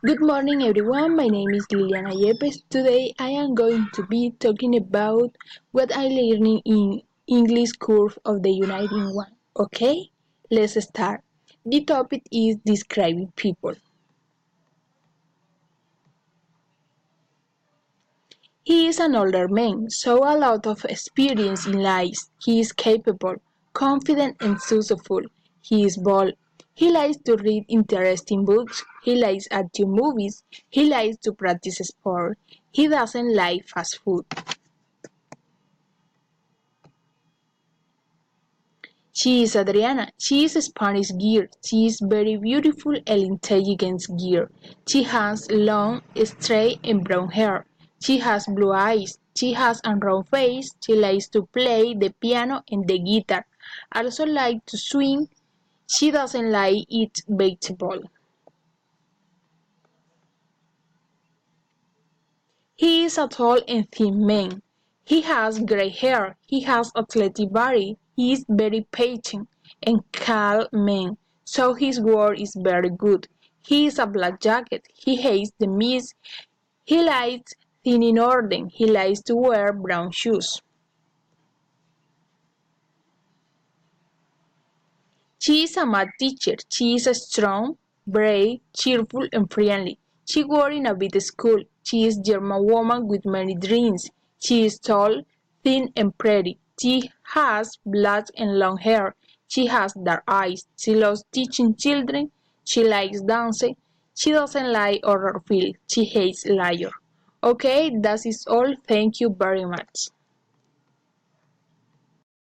Good morning everyone, my name is Liliana Yepes. Today I am going to be talking about what I learned in English course of the Uniting One. Okay, let's start. The topic is describing people. He is an older man, so a lot of experience in life. He is capable, confident and successful. He is bold. He likes to read interesting books. He likes action movies. He likes to practice sport. He doesn't like fast food. She is Adriana. She is a Spanish girl. She is very beautiful and intelligent girl. She has long, straight and brown hair. She has blue eyes. She has a round face. She likes to play the piano and the guitar. Also like to swim. She doesn't like eat vegetable. He is a tall and thin man. He has gray hair. He has athletic body. He is very patient and calm man, so his work is very good. He is a black jacket. He hates the mist. He likes things in order. He likes to wear brown shoes. She is a math teacher. She is strong, brave, cheerful, and friendly. She works in a big school. She is a German woman with many dreams. She is tall, thin, and pretty. She has black and long hair. She has dark eyes. She loves teaching children. She likes dancing. She doesn't like horror films. She hates liars. Okay, that is all. Thank you very much.